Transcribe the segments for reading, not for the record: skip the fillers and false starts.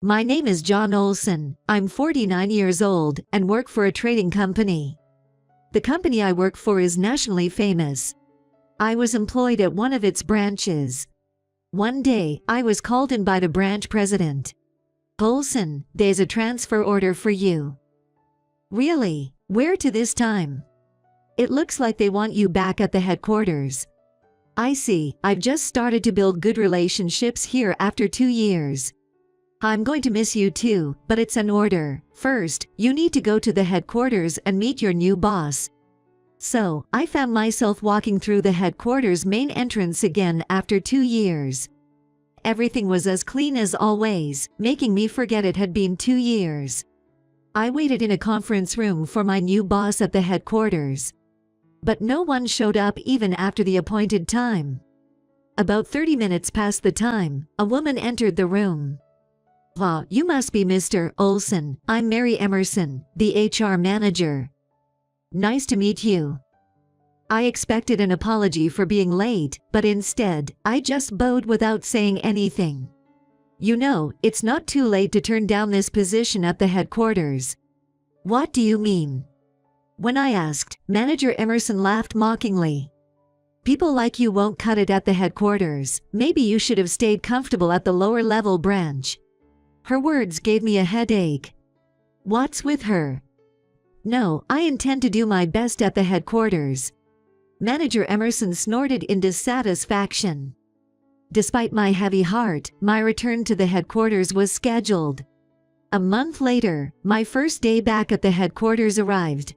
my name is John Olson. I'm 49 years old and work for a trading company. The company I work for is nationally famous. I was employed at one of its branches. One day, I was called in by the branch president. Olson, there's a transfer order for you. Really? Where to this time? It looks like they want you back at the headquarters. I see. I've just started to build good relationships here after 2 years. I'm going to miss you too, but it's an order. First, you need to go to the headquarters and meet your new boss. So, I found myself walking through the headquarters main entrance again after 2 years. Everything was as clean as always, making me forget it had been 2 years. I waited in a conference room for my new boss at the headquarters. But no one showed up even after the appointed time. About 30 minutes past the time, a woman entered the room. "Ah, you must be Mr. Olson. I'm Mary Emerson, the HR manager. Nice to meet you." I expected an apology for being late, but instead, I just bowed without saying anything. "You know, it's not too late to turn down this position at the headquarters." "What do you mean?" When I asked, Manager Emerson laughed mockingly. "People like you won't cut it at the headquarters. Maybe you should have stayed comfortable at the lower level branch." Her words gave me a headache. What's with her? "No, I intend to do my best at the headquarters." Manager Emerson snorted in dissatisfaction. Despite my heavy heart, my return to the headquarters was scheduled. A month later, my first day back at the headquarters arrived.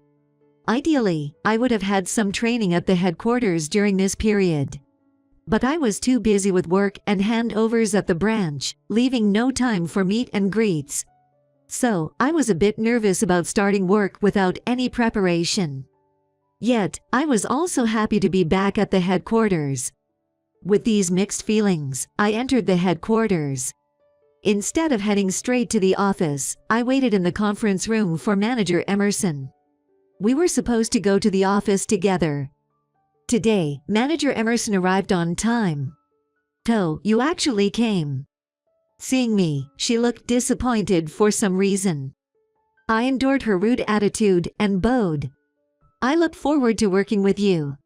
Ideally, I would have had some training at the headquarters during this period. But I was too busy with work and handovers at the branch, leaving no time for meet and greets. So, I was a bit nervous about starting work without any preparation. Yet, I was also happy to be back at the headquarters. With these mixed feelings, I entered the headquarters. Instead of heading straight to the office, I waited in the conference room for Manager Emerson. We were supposed to go to the office together. Today, Manager Emerson arrived on time. "Oh, you actually came." Seeing me, she looked disappointed for some reason. I endured her rude attitude and bowed. "I look forward to working with you.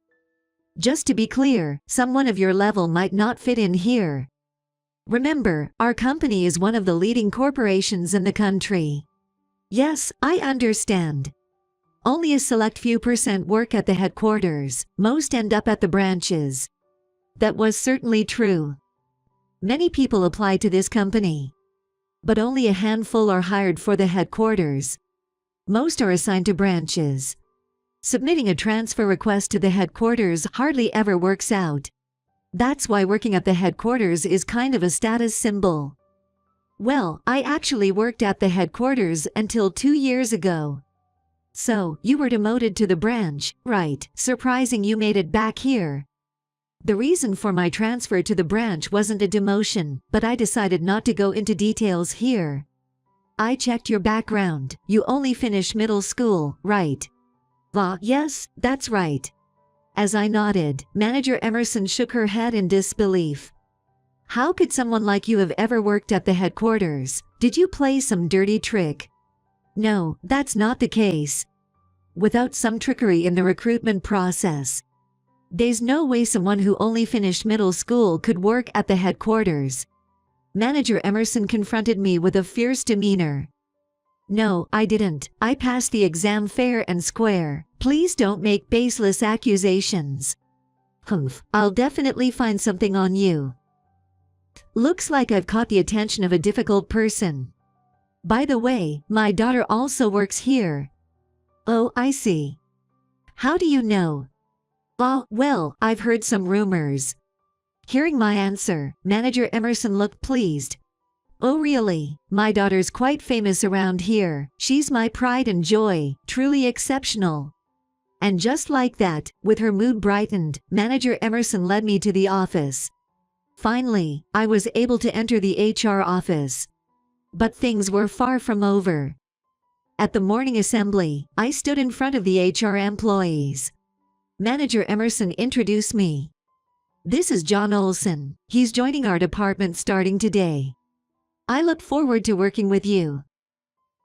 Just to be clear, someone of your level might not fit in here. Remember, our company is one of the leading corporations in the country." "Yes, I understand. Only a select few % work at the headquarters, most end up at the branches." That was certainly true. Many people apply to this company. But only a handful are hired for the headquarters. Most are assigned to branches. Submitting a transfer request to the headquarters hardly ever works out. That's why working at the headquarters is kind of a status symbol. Well, I actually worked at the headquarters until 2 years ago. "So, you were demoted to the branch, right? Surprising you made it back here." The reason for my transfer to the branch wasn't a demotion, but I decided not to go into details here. "I checked your background. You only finished middle school, right?" "Ah, yes, that's right." As I nodded, Manager Emerson shook her head in disbelief. "How could someone like you have ever worked at the headquarters? Did you play some dirty trick?" "No, that's not the case. Without some trickery in the recruitment process, there's no way someone who only finished middle school could work at the headquarters." Manager Emerson confronted me with a fierce demeanor. "No, I didn't. I passed the exam fair and square. Please don't make baseless accusations." "Humph, I'll definitely find something on you." Looks like I've caught the attention of a difficult person. "By the way, my daughter also works here." "Oh, I see. How do you know?" "Oh, well, I've heard some rumors." Hearing my answer, Manager Emerson looked pleased. "Oh really? My daughter's quite famous around here. She's my pride and joy, truly exceptional." And just like that, with her mood brightened, Manager Emerson led me to the office. Finally, I was able to enter the HR office. But things were far from over. At the morning assembly, I stood in front of the HR employees. Manager Emerson introduced me. "This is John Olson. He's joining our department starting today." I look forward to working with you.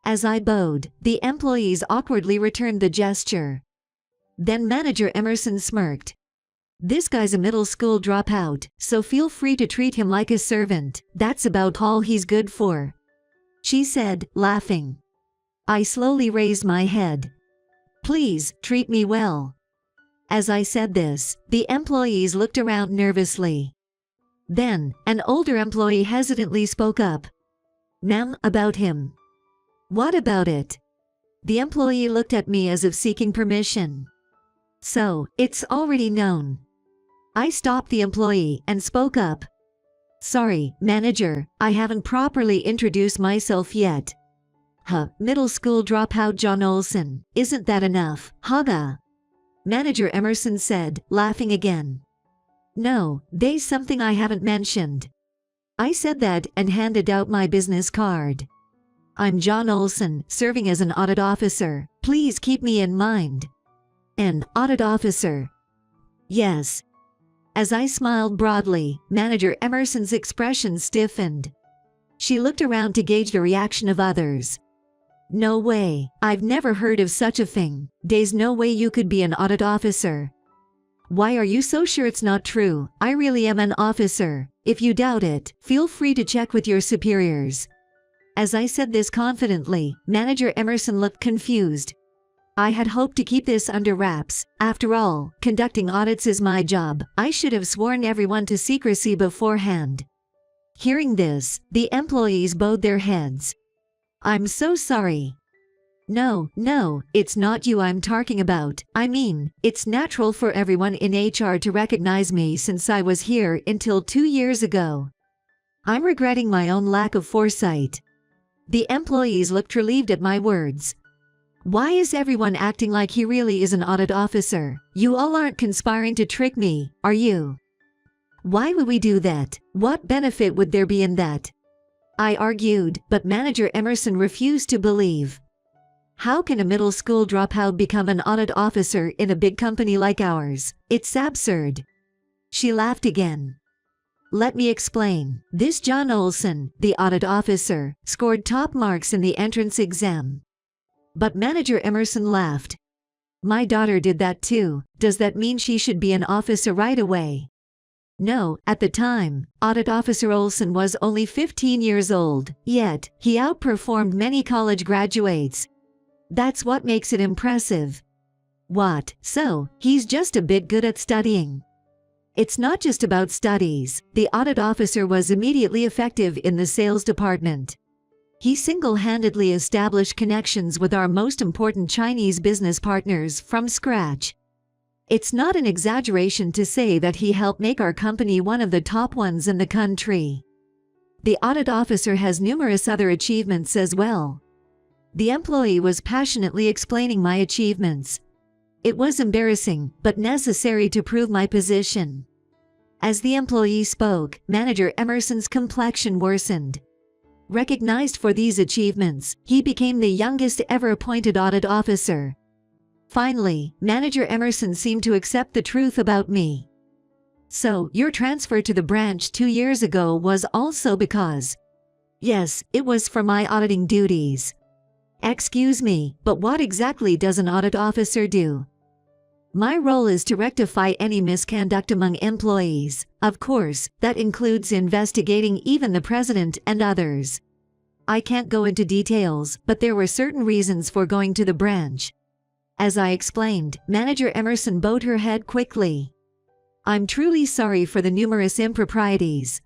As I bowed, the employees awkwardly returned the gesture. Then Manager Emerson smirked. This guy's a middle school dropout, so feel free to treat him like a servant. That's about all he's good for, she said, laughing. I slowly raised my head. Please, treat me well. As I said this, the employees looked around nervously. Then, an older employee hesitantly spoke up. Ma'am, about him. What about it? The employee looked at me as if seeking permission. So, it's already known. I stopped the employee and spoke up. Sorry, manager, I haven't properly introduced myself yet. Middle school dropout John Olson, isn't that enough, Haga? Manager Emerson said, laughing again. No, there's something I haven't mentioned. I said that and handed out my business card. I'm John Olson, serving as an audit officer. Please keep me in mind. An audit officer? Yes. As I smiled broadly, Manager Emerson's expression stiffened. She looked around to gauge the reaction of others. No way, I've never heard of such a thing. There's no way you could be an audit officer. Why are you so sure it's not true? I really am an officer. If you doubt it, feel free to check with your superiors. As I said this confidently, Manager Emerson looked confused. I had hoped to keep this under wraps. After all, conducting audits is my job. I should have sworn everyone to secrecy beforehand. Hearing this, the employees bowed their heads. I'm so sorry. No, it's not you I'm talking about. I mean, it's natural for everyone in HR to recognize me since I was here until 2 years ago. I'm regretting my own lack of foresight. The employees looked relieved at my words. Why is everyone acting like he really is an audit officer? You all aren't conspiring to trick me, are you? Why would we do that? What benefit would there be in that? I argued, but Manager Emerson refused to believe. How can a middle school dropout become an audit officer in a big company like ours? It's absurd. She laughed again. Let me explain. This John Olson, the audit officer, scored top marks in the entrance exam. But Manager Emerson laughed. My daughter did that too. Does that mean she should be an officer right away? No, at the time, Audit Officer Olson was only 15 years old, yet, he outperformed many college graduates. That's what makes it impressive. What, so, he's just a bit good at studying? It's not just about studies. The audit officer was immediately effective in the sales department. He single-handedly established connections with our most important Chinese business partners from scratch. It's not an exaggeration to say that he helped make our company one of the top ones in the country. The audit officer has numerous other achievements as well. The employee was passionately explaining my achievements. It was embarrassing, but necessary to prove my position. As the employee spoke, Manager Emerson's complexion worsened. Recognized for these achievements, he became the youngest ever appointed audit officer. Finally, Manager Emerson seemed to accept the truth about me. So, your transfer to the branch 2 years ago was also because... Yes, it was for my auditing duties. Excuse me, but what exactly does an audit officer do? My role is to rectify any misconduct among employees. Of course, that includes investigating even the president and others. I can't go into details, but there were certain reasons for going to the branch. As I explained, Manager Emerson bowed her head quickly. I'm truly sorry for the numerous improprieties.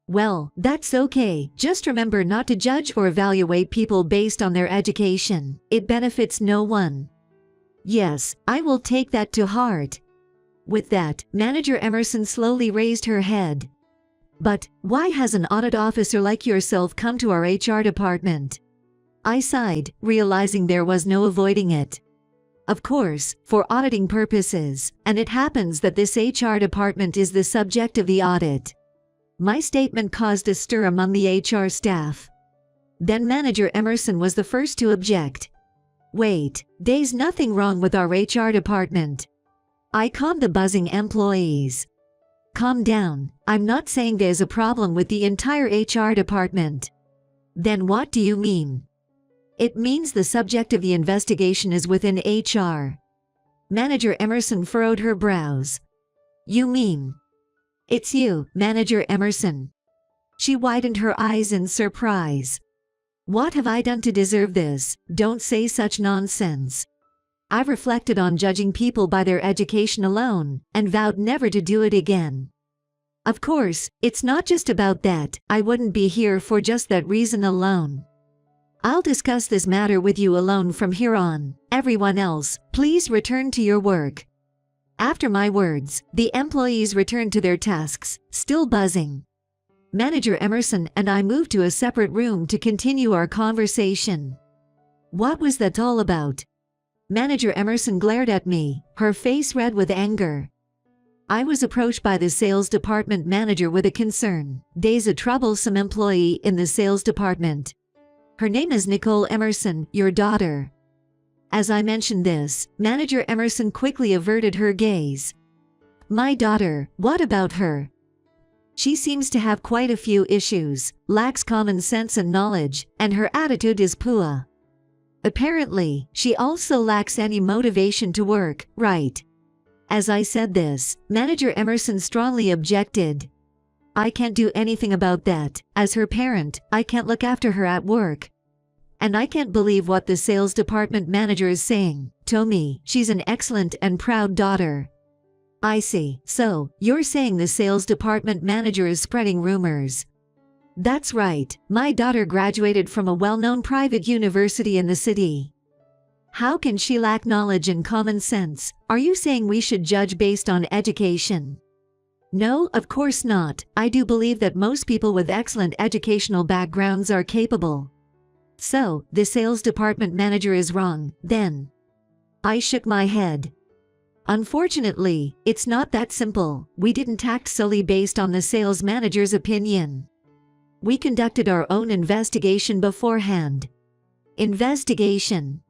Well, that's okay. Just remember not to judge or evaluate people based on their education. It benefits no one. Yes, I will take that to heart. With that, Manager Emerson slowly raised her head. But, why has an audit officer like yourself come to our HR department? I sighed, realizing there was no avoiding it. Of course, for auditing purposes, and it happens that this HR department is the subject of the audit. My statement caused a stir among the HR staff. Then Manager Emerson was the first to object. Wait, there's nothing wrong with our HR department. I calmed the buzzing employees. Calm down, I'm not saying there's a problem with the entire HR department. Then what do you mean? It means the subject of the investigation is within HR. Manager Emerson furrowed her brows. You mean? It's you, Manager Emerson. She widened her eyes in surprise. What have I done to deserve this? Don't say such nonsense. I've reflected on judging people by their education alone, and vowed never to do it again. Of course, it's not just about that. I wouldn't be here for just that reason alone. I'll discuss this matter with you alone from here on. Everyone else, please return to your work. After my words, the employees returned to their tasks, still buzzing. Manager Emerson and I moved to a separate room to continue our conversation. What was that all about? Manager Emerson glared at me, her face red with anger. I was approached by the sales department manager with a concern. There's a troublesome employee in the sales department. Her name is Nicole Emerson, your daughter. As I mentioned this, Manager Emerson quickly averted her gaze. My daughter, what about her? She seems to have quite a few issues, lacks common sense and knowledge, and her attitude is poor. Apparently, she also lacks any motivation to work, right? As I said this, Manager Emerson strongly objected. I can't do anything about that. As her parent, I can't look after her at work. And I can't believe what the sales department manager is saying. Tommy, she's an excellent and proud daughter. I see. So, you're saying the sales department manager is spreading rumors. That's right. My daughter graduated from a well-known private university in the city. How can she lack knowledge and common sense? Are you saying we should judge based on education? No, of course not. I do believe that most people with excellent educational backgrounds are capable. So, the sales department manager is wrong, then. I shook my head. Unfortunately, it's not that simple. We didn't act solely based on the sales manager's opinion. We conducted our own investigation beforehand. Investigation.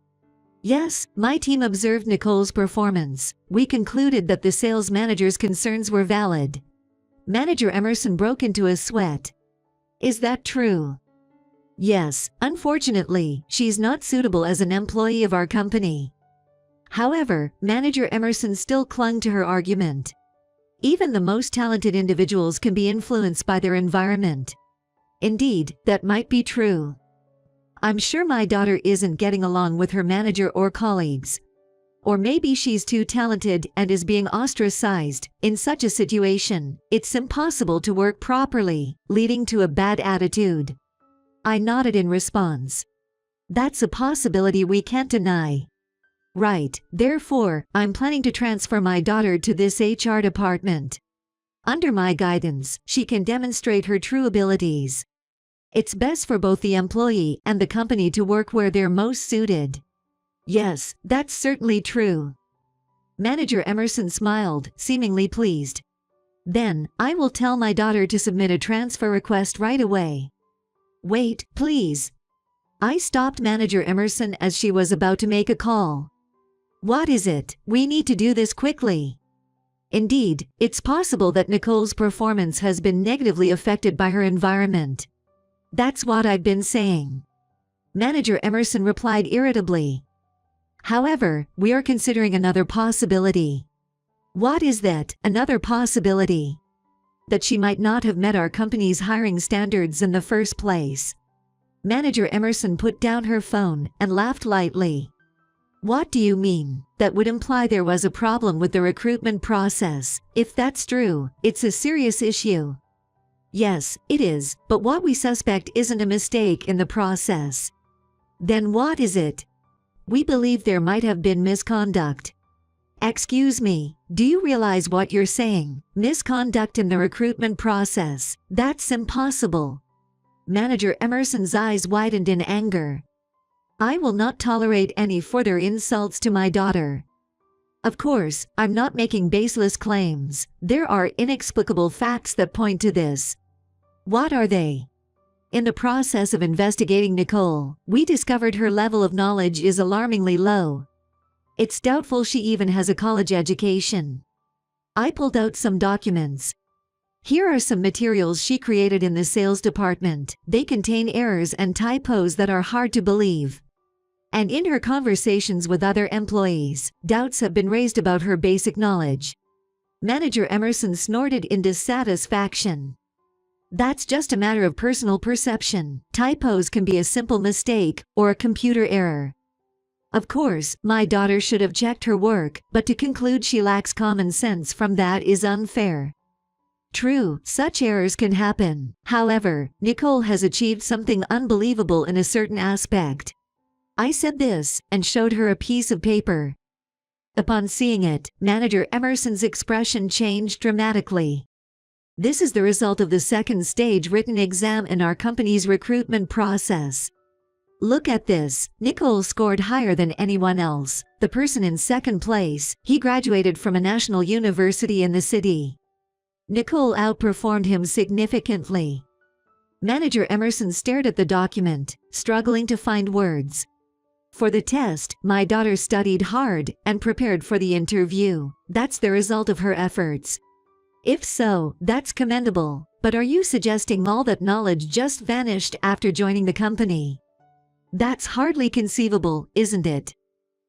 Yes, my team observed Nicole's performance. We concluded that the sales manager's concerns were valid. Manager Emerson broke into a sweat. Is that true? Yes, unfortunately, she's not suitable as an employee of our company. However, Manager Emerson still clung to her argument. Even the most talented individuals can be influenced by their environment. Indeed, that might be true. I'm sure my daughter isn't getting along with her manager or colleagues. Or maybe she's too talented and is being ostracized. In such a situation, it's impossible to work properly, leading to a bad attitude. I nodded in response. That's a possibility we can't deny. Right, therefore, I'm planning to transfer my daughter to this HR department. Under my guidance, she can demonstrate her true abilities. It's best for both the employee and the company to work where they're most suited. Yes, that's certainly true. Manager Emerson smiled, seemingly pleased. Then, I will tell my daughter to submit a transfer request right away. Wait, please. I stopped Manager Emerson as she was about to make a call. What is it? We need to do this quickly. Indeed, it's possible that Nicole's performance has been negatively affected by her environment. That's what I've been saying. Manager Emerson replied irritably. However, we are considering another possibility. What is that, another possibility? That she might not have met our company's hiring standards in the first place. Manager Emerson put down her phone and laughed lightly. What do you mean? That would imply there was a problem with the recruitment process. If that's true, it's a serious issue. Yes, it is, but what we suspect isn't a mistake in the process. Then what is it? We believe there might have been misconduct. Excuse me, do you realize what you're saying? Misconduct in the recruitment process? That's impossible. Manager Emerson's eyes widened in anger. I will not tolerate any further insults to my daughter. Of course, I'm not making baseless claims. There are inexplicable facts that point to this. What are they? In the process of investigating Nicole, we discovered her level of knowledge is alarmingly low. It's doubtful she even has a college education. I pulled out some documents. Here are some materials she created in the sales department. They contain errors and typos that are hard to believe. And in her conversations with other employees, doubts have been raised about her basic knowledge. Manager Emerson snorted in dissatisfaction. That's just a matter of personal perception. Typos can be a simple mistake or a computer error. Of course, my daughter should have checked her work, but to conclude she lacks common sense from that is unfair. True, such errors can happen. However, Nicole has achieved something unbelievable in a certain aspect. I said this and showed her a piece of paper. Upon seeing it, Manager Emerson's expression changed dramatically. This is the result of the second stage written exam in our company's recruitment process. Look at this. Nicole scored higher than anyone else. The person in second place, he graduated from a national university in the city. Nicole outperformed him significantly. Manager Emerson stared at the document, struggling to find words. For the test, my daughter studied hard and prepared for the interview. That's the result of her efforts. If so, that's commendable. But are you suggesting all that knowledge just vanished after joining the company? That's hardly conceivable, isn't it?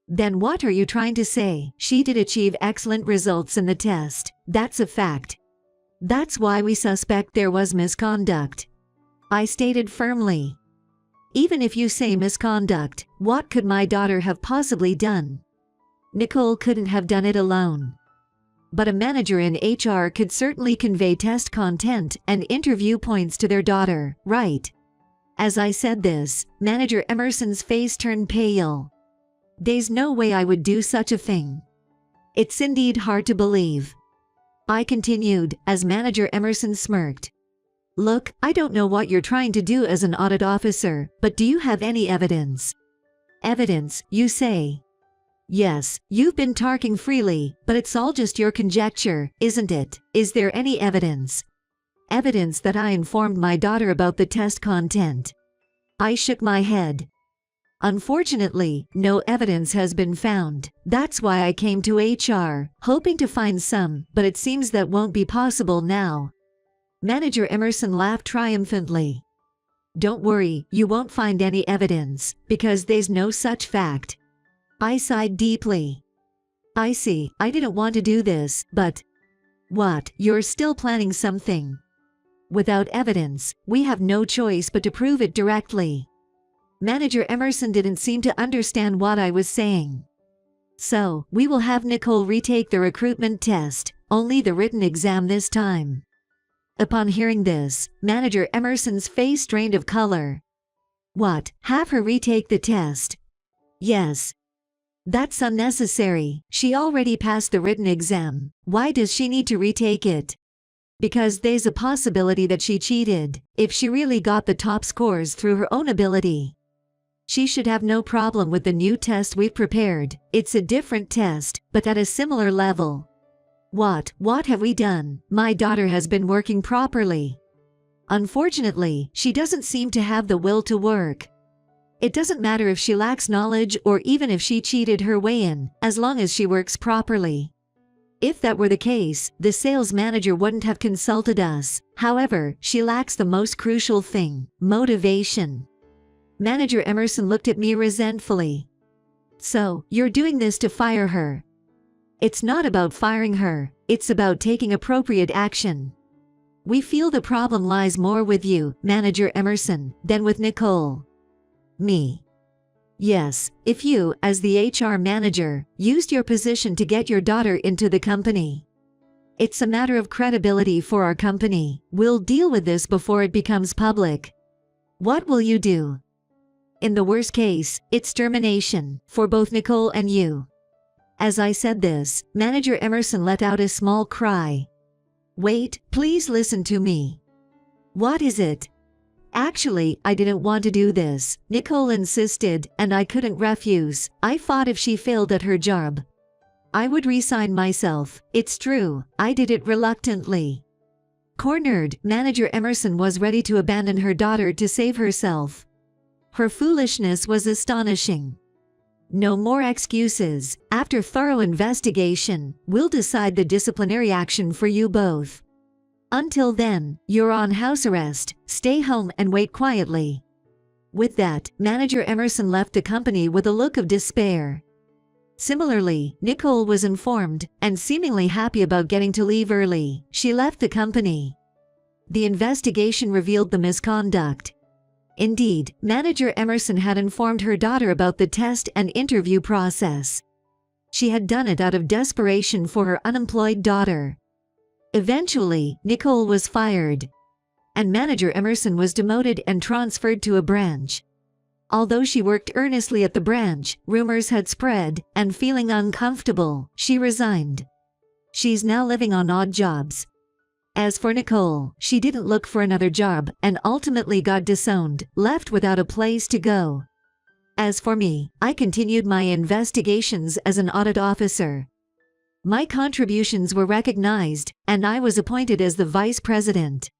Then what are you trying to say? She did achieve excellent results in the test. That's a fact. That's why we suspect there was misconduct. I stated firmly. Even if you say misconduct, what could my daughter have possibly done? Nicole couldn't have done it alone. But a manager in HR could certainly convey test content and interview points to their daughter, right? As I said this, Manager Emerson's face turned pale. There's no way I would do such a thing. It's indeed hard to believe. I continued, as Manager Emerson smirked. Look, I don't know what you're trying to do as an audit officer, but do you have any evidence? Evidence, you say? Yes, you've been talking freely, but it's all just your conjecture, isn't it? Is there any evidence? Evidence that I informed my daughter about the test content. I shook my head. Unfortunately, no evidence has been found. That's why I came to HR, hoping to find some, but it seems that won't be possible now. Manager Emerson laughed triumphantly. Don't worry, you won't find any evidence, because there's no such fact. I sighed deeply. I see, I didn't want to do this, but… What, you're still planning something? Without evidence, we have no choice but to prove it directly. Manager Emerson didn't seem to understand what I was saying. So, we will have Nicole retake the recruitment test, only the written exam this time. Upon hearing this, Manager Emerson's face drained of color. What, have her retake the test? Yes. That's unnecessary. She already passed the written exam. Why does she need to retake it? Because there's a possibility that she cheated, if she really got the top scores through her own ability. She should have no problem with the new test we've prepared. It's a different test, but at a similar level. What have we done? My daughter has been working properly. Unfortunately, she doesn't seem to have the will to work. It doesn't matter if she lacks knowledge or even if she cheated her way in, as long as she works properly. If that were the case, the sales manager wouldn't have consulted us. However, she lacks the most crucial thing, motivation. Manager Emerson looked at me resentfully. So, you're doing this to fire her? It's not about firing her, it's about taking appropriate action. We feel the problem lies more with you, Manager Emerson, than with Nicole. Me. Yes, if you, as the HR manager, used your position to get your daughter into the company. It's a matter of credibility for our company. We'll deal with this before it becomes public. What will you do? In the worst case, it's termination, for both Nicole and you. As I said this, Manager Emerson let out a small cry. Wait, please listen to me. What is it? Actually, I didn't want to do this. Nicole insisted, and I couldn't refuse. I thought if she failed at her job, I would resign myself. It's true, I did it reluctantly. Cornered, Manager Emerson was ready to abandon her daughter to save herself. Her foolishness was astonishing. No more excuses. After thorough investigation, we'll decide the disciplinary action for you both. Until then, you're on house arrest, stay home and wait quietly." With that, manager Emerson left the company with a look of despair. Similarly, Nicole was informed, and seemingly happy about getting to leave early. She left the company. The investigation revealed the misconduct. Indeed, manager Emerson had informed her daughter about the test and interview process. She had done it out of desperation for her unemployed daughter. Eventually, Nicole was fired, and manager Emerson was demoted and transferred to a branch. Although she worked earnestly at the branch, rumors had spread, and feeling uncomfortable, she resigned. She's now living on odd jobs. As for Nicole, she didn't look for another job and ultimately got disowned, left without a place to go. As for me, I continued my investigations as an audit officer. My contributions were recognized, and I was appointed as the vice president.